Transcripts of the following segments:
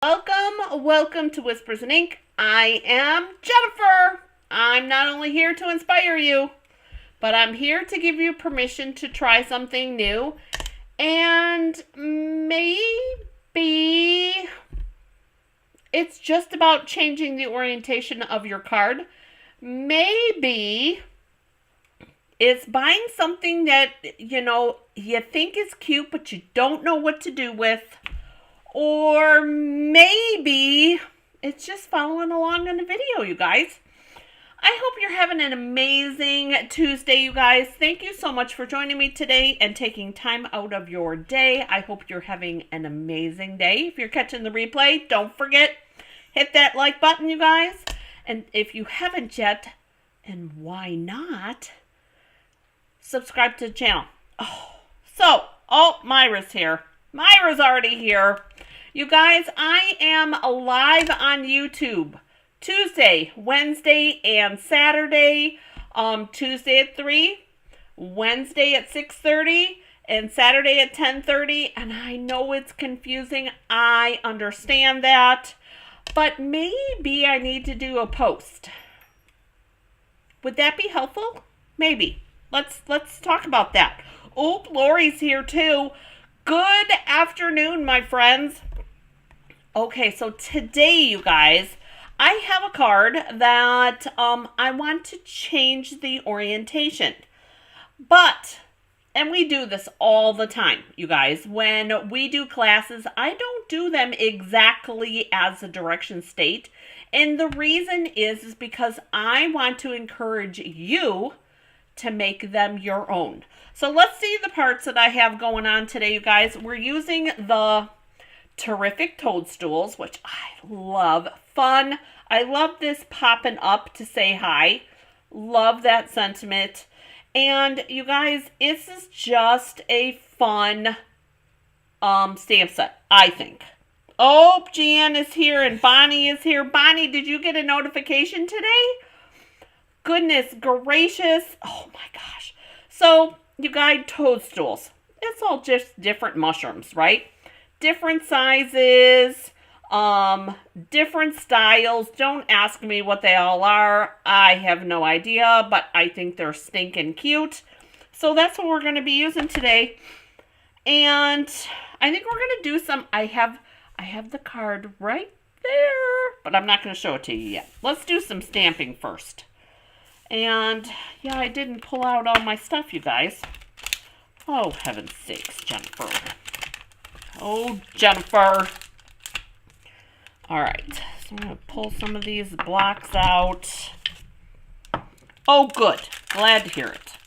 Welcome to Whispers and Ink. I am Jennifer. I'm not only here to inspire you, but I'm here to give you permission to try something new. And maybe it's just about changing the orientation of your card. Maybe it's buying something that, you think is cute, but you don't know what to do with. Or maybe it's just following along in the video, you guys. I hope you're having an amazing Tuesday, you guys. Thank you so much for joining me today and taking time out of your day. I hope you're having an amazing day. If you're catching the replay, don't forget, hit that like button, you guys. And if you haven't yet, and why not, subscribe to the channel. Myra's here. Myra's already here. You guys, I am live on YouTube Tuesday, Wednesday, and Saturday. Tuesday at 3, Wednesday at 6:30, and Saturday at 10:30. And I know it's confusing. I understand that. But maybe I need to do a post. Would that be helpful? Maybe. Let's talk about that. Oh, Lori's here too. Good afternoon, my friends. Okay, so today, you guys, I have a card that I want to change the orientation. And we do this all the time, you guys. When we do classes, I don't do them exactly as the directions state. And the reason is because I want to encourage you to make them your own. So let's see the parts that I have going on today, you guys. We're using the terrific Toadstools, which I love. Fun. I love this popping up to say hi. Love that sentiment. And you guys, this is just a fun stamp set, I think. Oh, Jan is here and Bonnie is here. Bonnie, did you get a notification today? Goodness gracious. Oh my gosh. So, you guys, Toadstools. It's all just different mushrooms, right? Different sizes, different styles. Don't ask me what they all are. I have no idea, but I think they're stinking cute. So that's what we're going to be using today. And I think we're going to do some, I have the card right there, but I'm not going to show it to you yet. Let's do some stamping first. And yeah, I didn't pull out all my stuff, you guys. Oh, heaven's sakes, Jennifer. Oh, Jennifer. All right, so I'm going to pull some of these blocks out. Oh, good. Glad to hear it.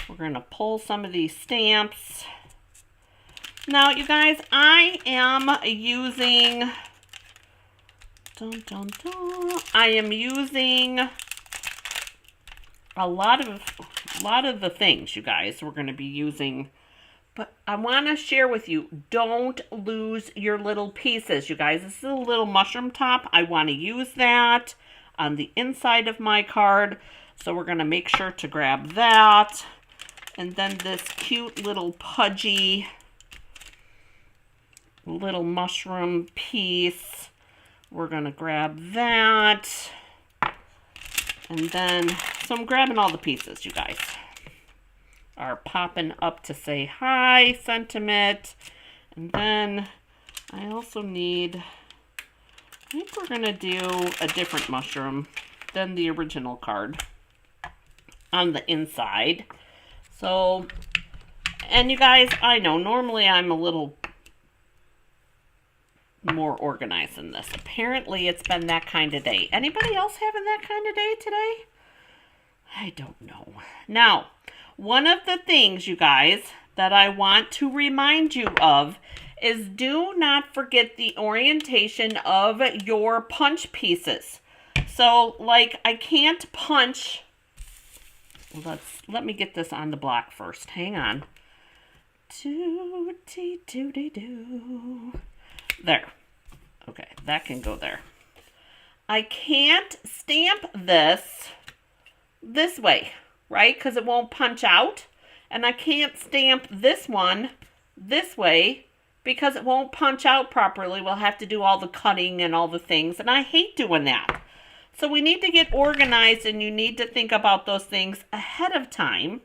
We're going to pull some of these stamps. Now, you guys, I am using... I am using a lot of the things, you guys, we're going to be using. But I want to share with you, don't lose your little pieces, you guys. This is a little mushroom top. I want to use that on the inside of my card. So we're going to make sure to grab that. And then this cute little pudgy little mushroom piece. We're going to grab that. And then, so I'm grabbing all the pieces, you guys. Are popping up to say hi sentiment. And then I also need, I think we're going to do a different mushroom than the original card on the inside. So, and you guys, I know normally I'm a little more organized than this. Apparently it's been that kind of day. Anybody else having that kind of day today? I don't know. Now, one of the things, you guys, that I want to remind you of is do not forget the orientation of your punch pieces. So, like, I can't punch. Let me get this on the block first. Hang on. There. Okay, that can go there. I can't stamp this way, right? Because it won't punch out. And I can't stamp this one this way because it won't punch out properly. We'll have to do all the cutting and all the things, and I hate doing that. So we need to get organized, and you need to think about those things ahead of time,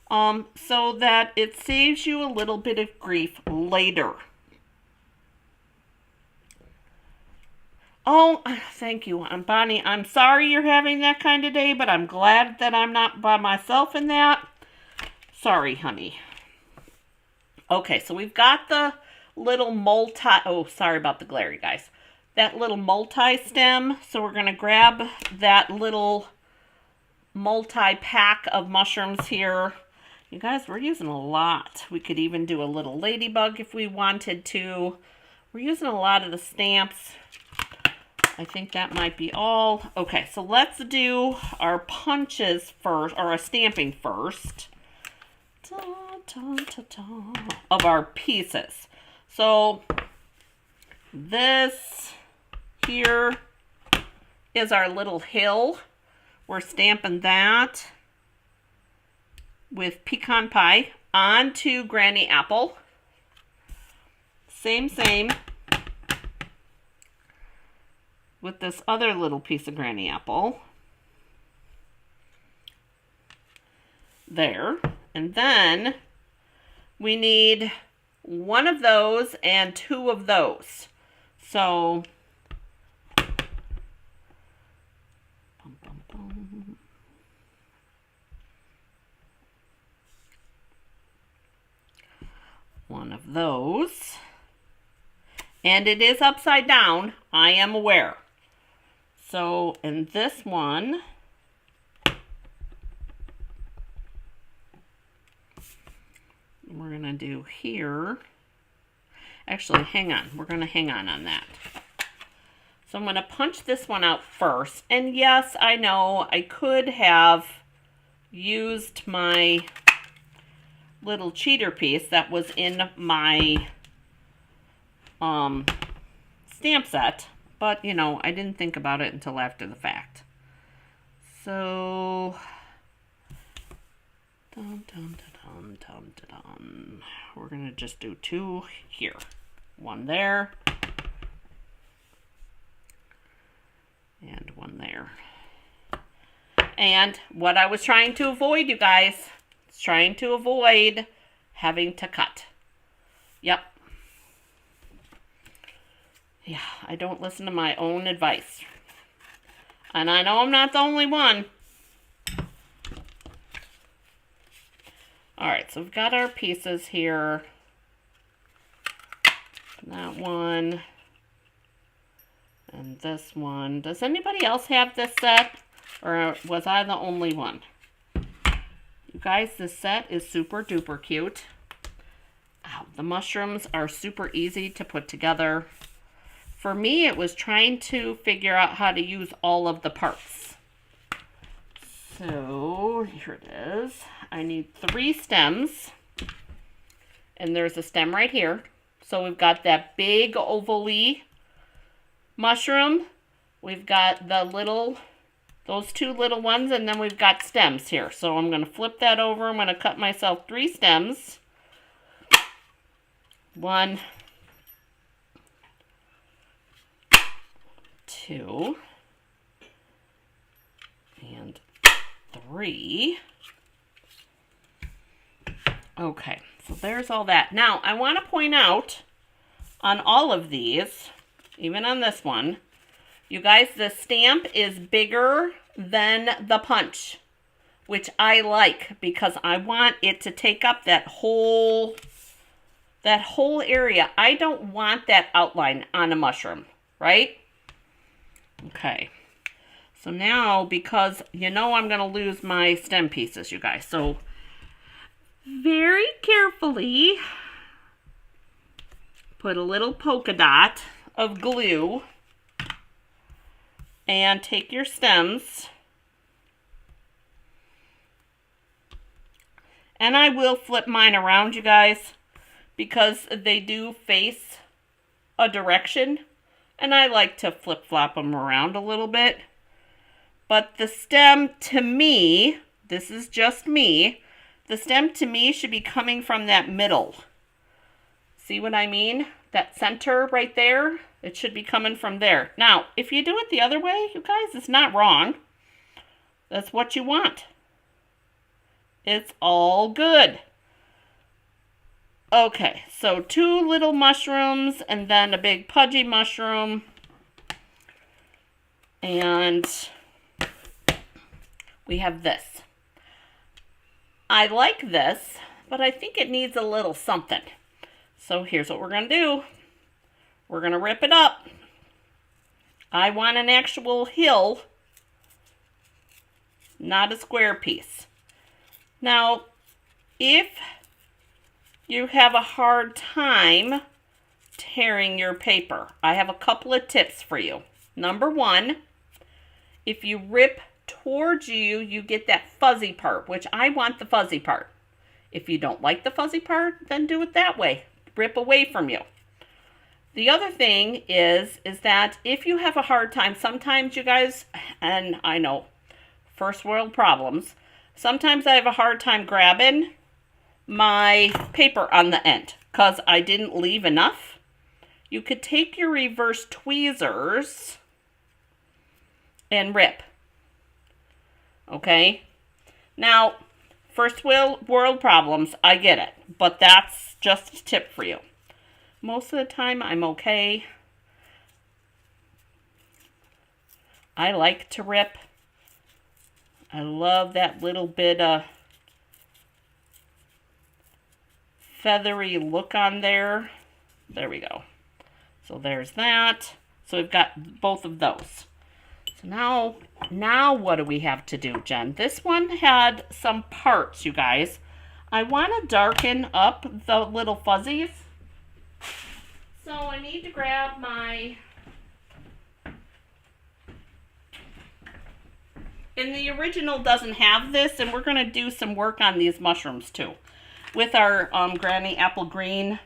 so that it saves you a little bit of grief later. Oh, thank you, Bonnie. I'm sorry you're having that kind of day, but I'm glad that I'm not by myself in that. Sorry, honey. Okay, so we've got the little oh, sorry about the glare, you guys. That little multi-stem. So we're going to grab that little multi-pack of mushrooms here. You guys, we're using a lot. We could even do a little ladybug if we wanted to. We're using a lot of the stamps. I think that might be all. Okay, so let's do our punches first, or our stamping first. Of our pieces. So this here is our little hill. We're stamping that with pecan pie onto Granny Apple. Same with this other little piece of Granny Apple. There. And then we need one of those and two of those. So one of those. And it is upside down, I am aware. So in this one, we're going to do here. Actually, hang on. We're going to hang on that. So I'm going to punch this one out first. And yes, I know I could have used my little cheater piece that was in my stamp set. But, you know, I didn't think about it until after the fact. So, we're going to just do two here. One there. And one there. And what I was trying to avoid, you guys, is trying to avoid having to cut. Yep. Yeah, I don't listen to my own advice. And I know I'm not the only one. Alright, so we've got our pieces here. That one. And this one. Does anybody else have this set? Or was I the only one? You guys, this set is super duper cute. Ow, the mushrooms are super easy to put together. For me, it was trying to figure out how to use all of the parts. So, here it is. I need 3 stems. And there's a stem right here. So we've got that big oval-y mushroom. We've got the little, those 2 little ones, and then we've got stems here. So I'm going to flip that over. I'm going to cut myself 3 stems. 1, 2, and 3. Okay, so there's all that. Now, I want to point out on all of these, even on this one, you guys, the stamp is bigger than the punch, which I like because I want it to take up that whole area. I don't want that outline on a mushroom, right? Okay. So now, because you know I'm going to lose my stem pieces, you guys. So very carefully put a little polka dot of glue and take your stems, and I will flip mine around, you guys, because they do face a direction, and I like to flip-flop them around a little bit. But the stem, to me, this is just me, the stem to me should be coming from that middle. See what I mean? That center right there, it should be coming from there. Now, if you do it the other way, you guys, it's not wrong. That's what you want. It's all good. Okay, so 2 little mushrooms and then a big pudgy mushroom. And we have this. I like this, but I think it needs a little something. So here's what we're going to do. We're going to rip it up. I want an actual hill, not a square piece. Now, if you have a hard time tearing your paper, I have a couple of tips for you. Number 1, if you rip towards you, you get that fuzzy part, which I want the fuzzy part. If you don't like the fuzzy part, then do it that way. Rip away from you. The other thing is that if you have a hard time, sometimes you guys, and I know, first world problems, sometimes I have a hard time grabbing my paper on the end because I didn't leave enough. You could take your reverse tweezers and rip. Okay? Now, first world problems, I get it, but that's just a tip for you. Most of the time, I'm okay. I like to rip. I love that little bit of feathery look on there. There we go. So there's that. So we've got both of those. So now what do we have to do, Jen? This one had some parts, you guys. I want to darken up the little fuzzies. So I need to grab my... And the original doesn't have this, and we're going to do some work on these mushrooms too. With our Granny Apple Green.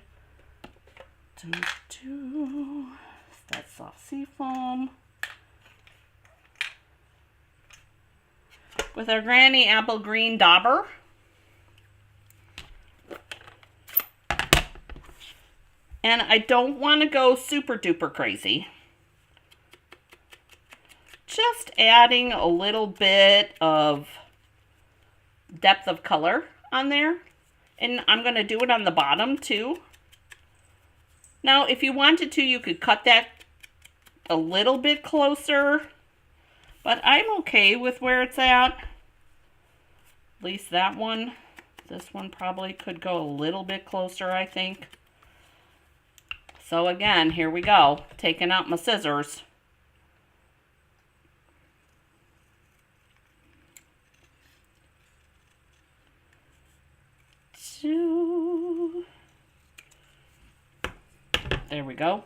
That soft sea foam. With our Granny Apple Green dauber. And I don't want to go super duper crazy. Just adding a little bit of depth of color on there. And I'm going to do it on the bottom too. Now, if you wanted to, you could cut that a little bit closer. But I'm okay with where it's at. At least that one. This one probably could go a little bit closer, I think. So again, here we go. Taking out my scissors. There we go.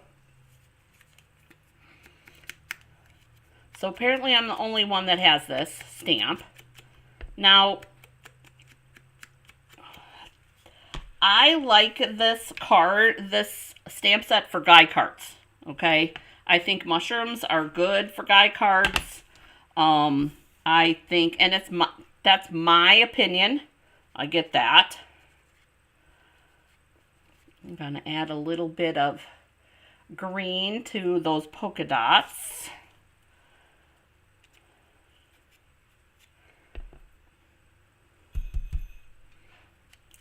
So apparently I'm the only one that has this stamp. Now, I like this stamp set for guy cards, okay? I think mushrooms are good for guy cards. I think, and that's my opinion. I get that. I'm going to add a little bit of green to those polka dots.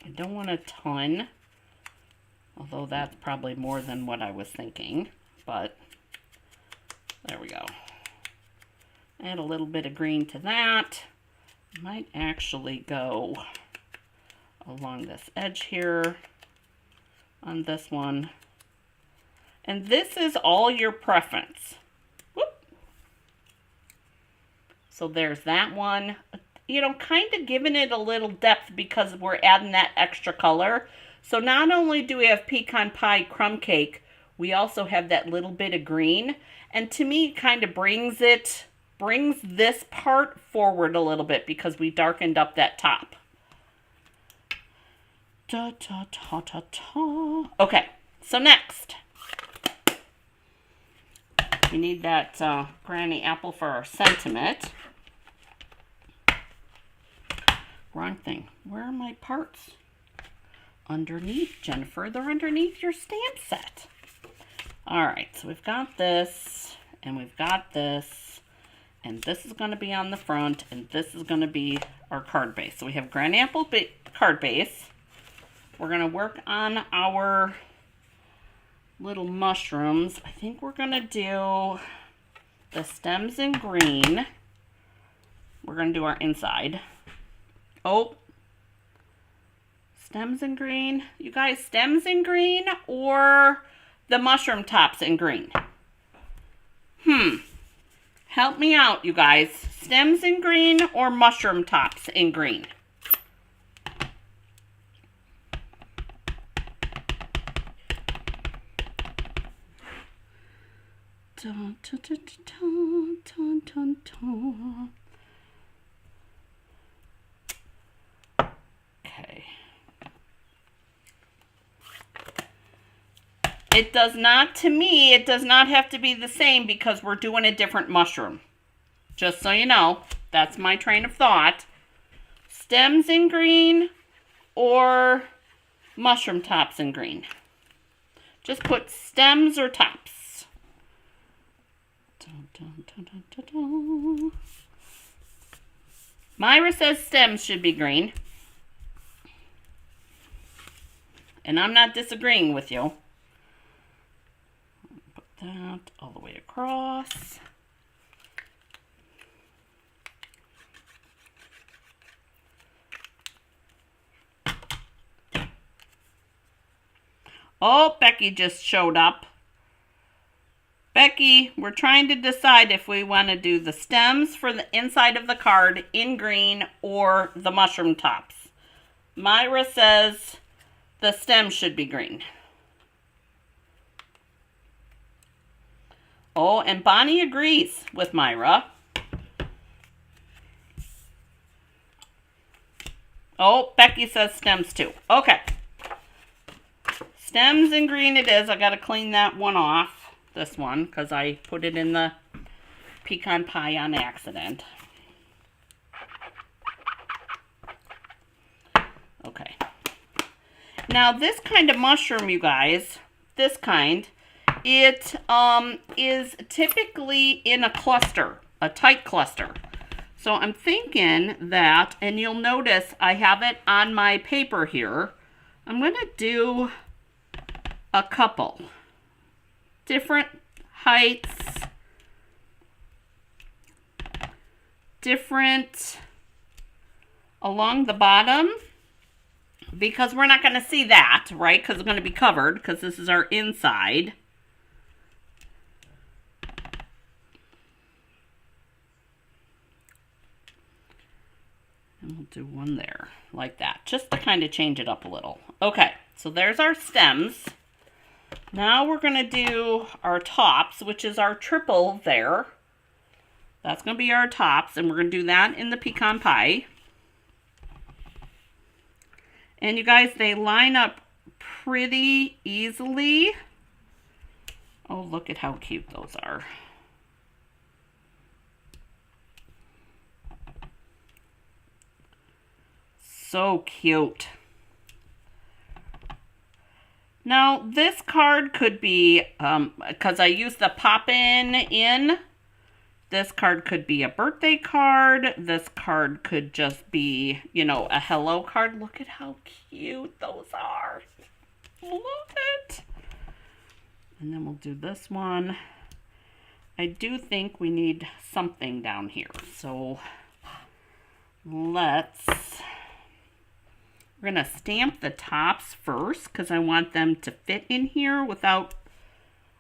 I don't want a ton, although that's probably more than what I was thinking, but there we go. Add a little bit of green to that. Might actually go along this edge here on this one. And this is all your preference. Whoop. So there's that one. You know, kind of giving it a little depth because we're adding that extra color. So not only do we have pecan pie crumb cake, we also have that little bit of green. And to me, it kind of brings this part forward a little bit because we darkened up that top. Da, da, da, da, da. Okay, so next. We need that granny apple for our sentiment. Wrong thing. Where are my parts? underneath, Jennifer. They're underneath your stamp set. All right, so we've got this, and we've got this, and this is going to be on the front, and this is going to be our card base. So we have Grand Apple card base. We're going to work on our little mushrooms. I think we're going to do the stems in green. We're going to do our inside. Oh, stems in green. You guys, stems in green or the mushroom tops in green? Help me out, you guys. Stems in green or mushroom tops in green? Dun, dun, dun, dun, dun, dun, dun. Okay. It does not, to me, it does not have to be the same because we're doing a different mushroom. Just so you know, that's my train of thought. Stems in green or mushroom tops in green. Just put stems or tops. Dun, dun, dun, dun, dun, dun. Myra says stems should be green. And I'm not disagreeing with you. Put that all the way across. Oh, Becky just showed up. Becky, we're trying to decide if we want to do the stems for the inside of the card in green or the mushroom tops. Myra says the stem should be green. Oh, and Bonnie agrees with Myra. Oh, Becky says stems too. Okay. Stems in green it is. I got to clean that one off. This one, because I put it in the pecan pie on accident. Okay. Now this kind of mushroom, you guys, this kind, it is typically in a cluster, a tight cluster. So I'm thinking that, and you'll notice I have it on my paper here, I'm going to do a couple. Different heights, different along the bottom, because we're not going to see that, right? Because it's going to be covered, because this is our inside. And we'll do one there, like that, just to kind of change it up a little. Okay, so there's our stems. Now we're going to do our tops, which is our triple there. That's going to be our tops, and we're going to do that in the pecan pie. And you guys, they line up pretty easily. Oh, look at how cute those are. So cute. Now, this card could be, because I used the Poppin in, this card could be a birthday card. This card could just be, you know, a hello card. Look at how cute those are. Love it. And then we'll do this one. I do think we need something down here. So, we're going to stamp the tops first because I want them to fit in here I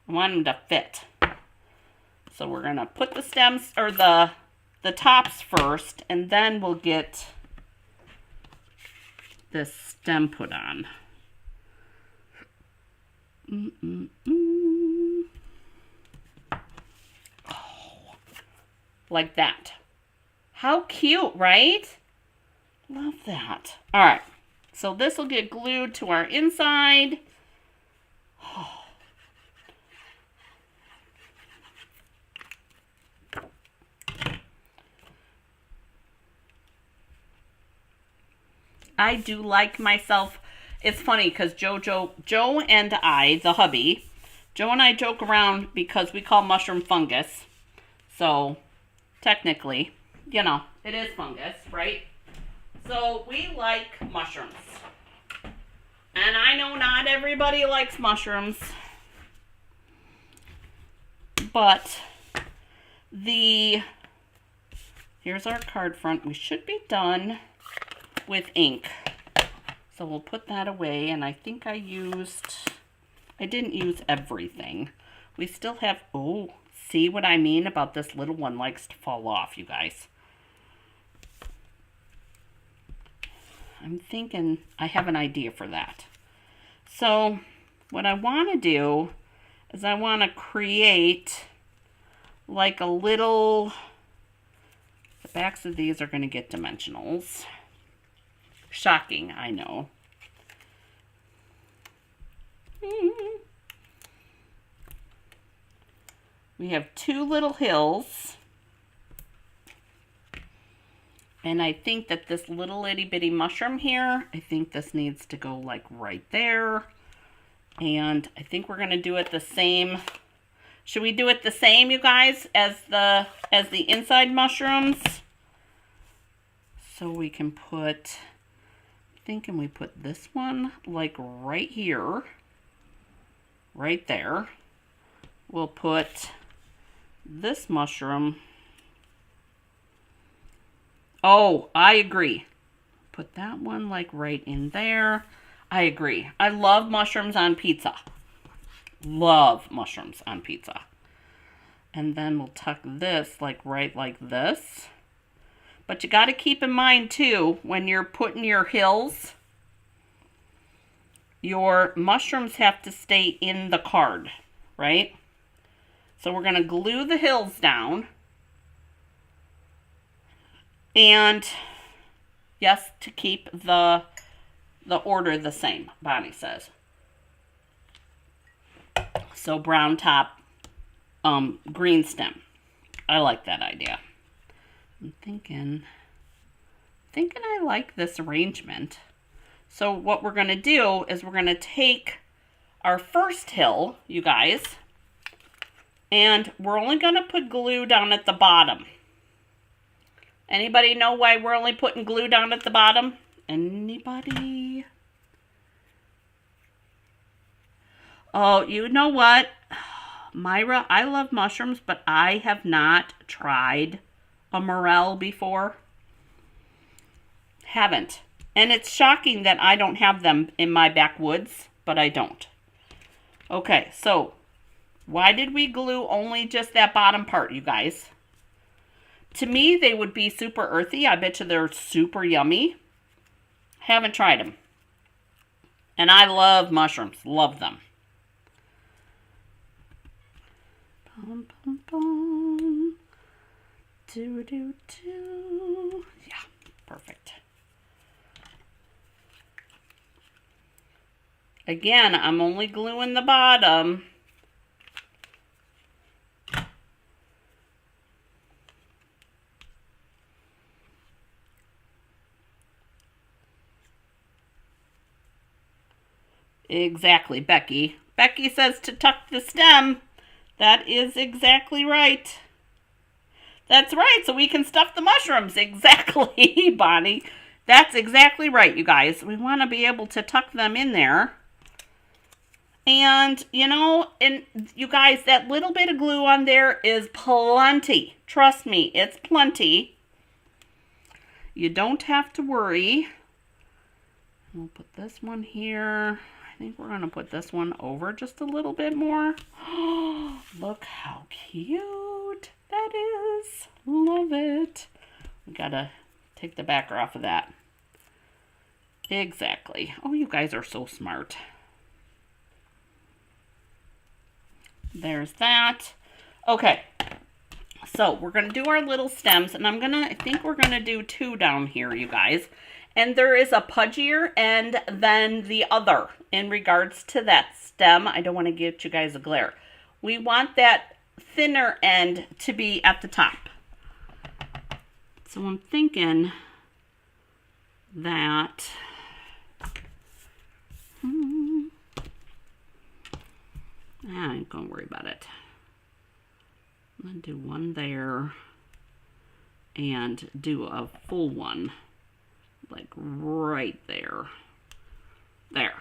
want them to fit. So we're going to put the stems, or the tops first, and then we'll get this stem put on. Oh, like that. How cute, right? Love that. All right. So this will get glued to our inside. Oh. I do like myself It's funny because Joe and I, the hubby, Joe and I joke around because we call mushroom fungus. So, technically, you know, it is fungus, right? So, we like mushrooms. And I know not everybody likes mushrooms. But, here's our card front. We should be done with ink. So we'll put that away, and I think I didn't use everything. We still have, oh, see what I mean about this little one likes to fall off, you guys. I'm thinking I have an idea for that. So what I want to do is I want to create like a little, the backs of these are going to get dimensionals. Shocking, I know. We have two little hills. And I think that this little itty bitty mushroom here, I think this needs to go like right there. And I think we're going to do it the same. Should we do it the same, you guys, as the inside mushrooms? So we can put, thinking we put this one like right here, right there. We'll put this mushroom. Oh, I agree. Put that one like right in there. I agree. I love mushrooms on pizza. Love mushrooms on pizza. And then we'll tuck this like right like this. But you got to keep in mind, too, when you're putting your hills, your mushrooms have to stay in the card, right? So we're going to glue the hills down. And, yes, to keep the order the same, Bonnie says. So brown top, green stem. I like that idea. I'm thinking I like this arrangement. So what we're going to do is we're going to take our first hill, you guys, and we're only going to put glue down at the bottom. Anybody know why we're only putting glue down at the bottom? Anybody? Oh, you know what? Myra, I love mushrooms, but I have not tried a morel before. Haven't. And it's shocking that I don't have them in my backwoods, but I don't. Okay, so why did we glue only just that bottom part, you guys? To me, they would be super earthy. I bet you they're super yummy. Haven't tried them. And I love mushrooms. Love them. Bum, bum, bum. Do, do, do. Yeah, perfect. Again, I'm only gluing the bottom. Exactly, Becky. Becky says to tuck the stem. That is exactly right. That's right, so we can stuff the mushrooms. Exactly, Bonnie. That's exactly right, you guys. We want to be able to tuck them in there. And, you know, and you guys, that little bit of glue on there is plenty. Trust me, it's plenty. You don't have to worry. We'll put this one here. I think we're going to put this one over just a little bit more. Oh, look how cute that is. Love it. We got to take the backer off of that. Exactly. Oh, you guys are so smart. There's that. Okay. So we're going to do our little stems, and I think we're going to do 2 down here, you guys. And there is a pudgier end than the other in regards to that stem. I don't want to get you guys a glare. We want that thinner end to be at the top. So I'm thinking that I ain't gonna worry about it. I'm gonna do one there and do a full one, like right there. There.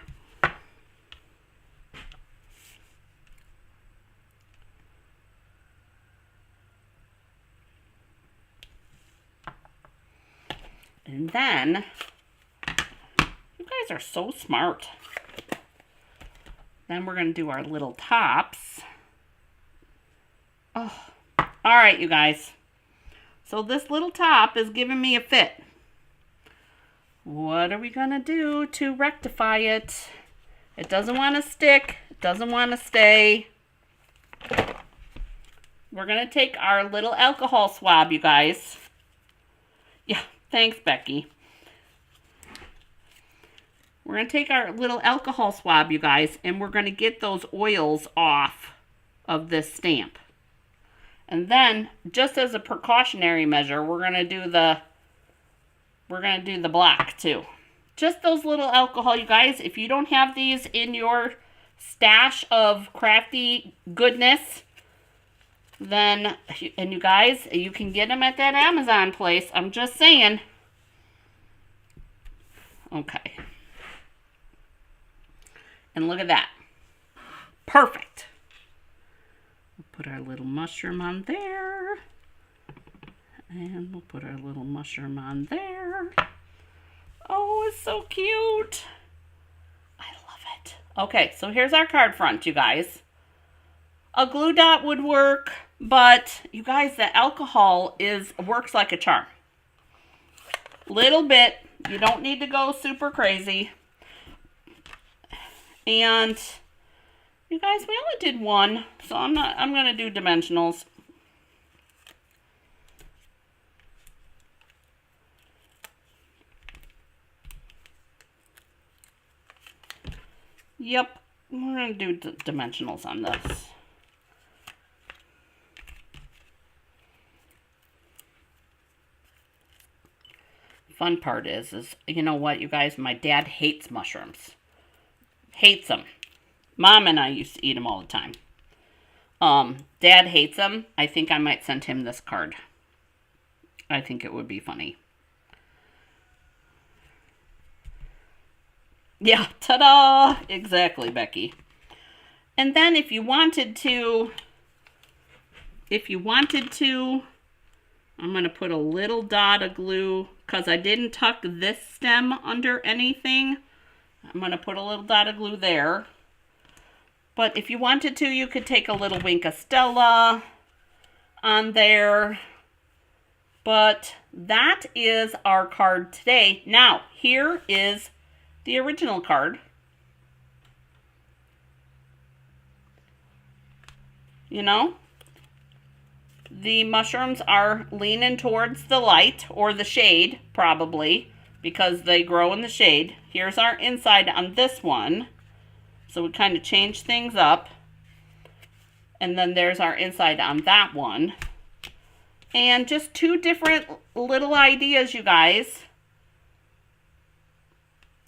And then, you guys are so smart. Then we're going to do our little tops. Oh, all right, you guys. So this little top is giving me a fit. What are we going to do to rectify it? It doesn't want to stick. It doesn't want to stay. We're going to take our little alcohol swab, you guys. Yeah, thanks, Becky. We're going to take our little alcohol swab, you guys, and we're going to get those oils off of this stamp. And then, just as a precautionary measure, we're going to do the black too. Just those little alcohol, you guys. If you don't have these in your stash of crafty goodness, then, and you guys, you can get them at that Amazon place. I'm just saying. Okay. And look at that. Perfect. We'll put our little mushroom on there. And we'll put our little mushroom on there. Oh, it's so cute. I love it. Okay, so here's our card front, you guys. A glue dot would work, but you guys, the alcohol works like a charm. Little bit. You don't need to go super crazy. And you guys, we only did one, so I'm going to do dimensionals. Yep, we're going to do dimensionals on this. Fun part is you know what, you guys, my dad hates mushrooms. Hates them. Mom and I used to eat them all the time. Dad hates them. I think I might send him this card. I think it would be funny. Yeah, ta-da! Exactly, Becky. And then if you wanted to, I'm going to put a little dot of glue, because I didn't tuck this stem under anything. I'm going to put a little dot of glue there. But if you wanted to, you could take a little Wink of Stella on there. But that is our card today. Now, here is the original card. You know, the mushrooms are leaning towards the light or the shade, probably, because they grow in the shade. Here's our inside on this one. So we kind of change things up. And then there's our inside on that one. And just two different little ideas, you guys.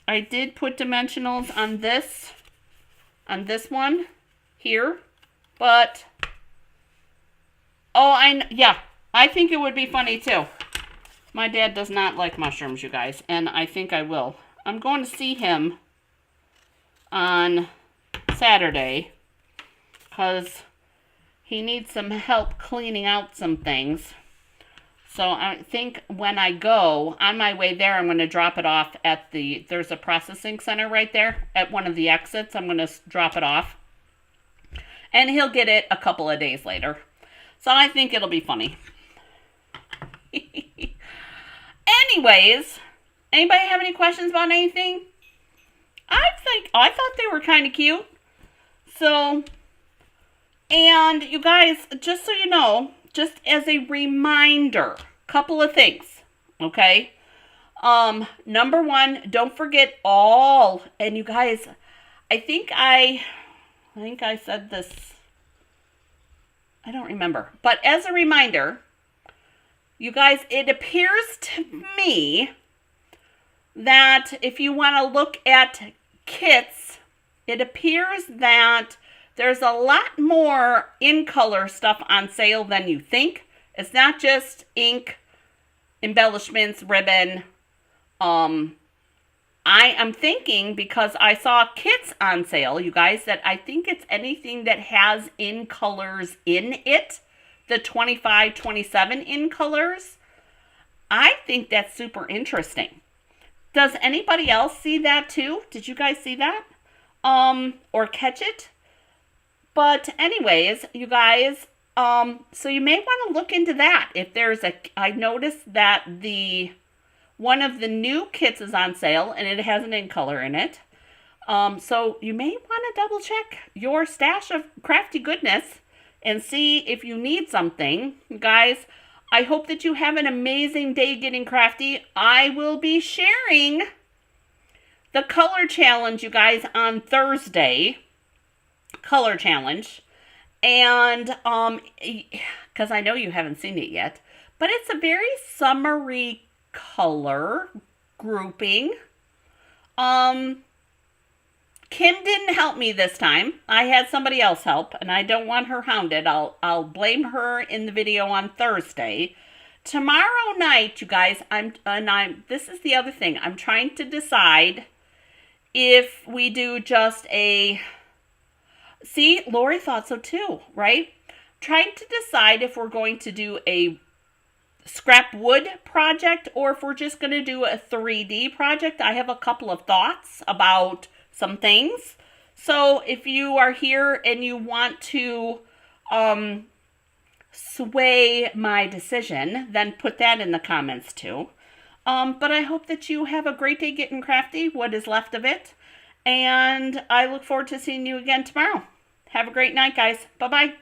I did put dimensionals on this one here, but yeah, I think it would be funny too. My dad does not like mushrooms, you guys, and I think I will. I'm going to see him on Saturday because he needs some help cleaning out some things. So I think when I go, on my way there, I'm going to drop it off at there's a processing center right there at one of the exits. I'm going to drop it off. And he'll get it a couple of days later. So I think it'll be funny. Anyways, anybody have any questions about anything? I thought they were kind of cute. So, and you guys, just so you know, just as a reminder, couple of things, okay? Number one, don't forget and you guys, I think I said this, I don't remember, but as a reminder, you guys, it appears to me that if you want to look at kits it appears that there's a lot more in color stuff on sale than you think. It's not just ink, embellishments, ribbon. I am thinking, because I saw kits on sale, you guys, that I think it's anything that has in colors in it, the 25, 27 in colors. I think that's super interesting. Does anybody else see that too? Did you guys see that? Or catch it? But anyways, you guys, so you may want to look into that. If there's I noticed that one of the new kits is on sale and it has an in color in it. So you may want to double check your stash of crafty goodness and see if you need something. Guys, I hope that you have an amazing day getting crafty. I will be sharing the color challenge, you guys, on Thursday. Color challenge. And because I know you haven't seen it yet, but it's a very summery color grouping. Kim didn't help me this time. I had somebody else help, and I don't want her hounded. I'll blame her in the video on Thursday. Tomorrow night, you guys, this is the other thing. I'm trying to decide if we do just a... See, Lori thought so too, right? Trying to decide if we're going to do a scrap wood project or if we're just going to do a 3D project. I have a couple of thoughts about some things. So if you are here and you want to sway my decision, then put that in the comments too. But I hope that you have a great day getting crafty, what is left of it. And I look forward to seeing you again tomorrow. Have a great night, guys. Bye-bye.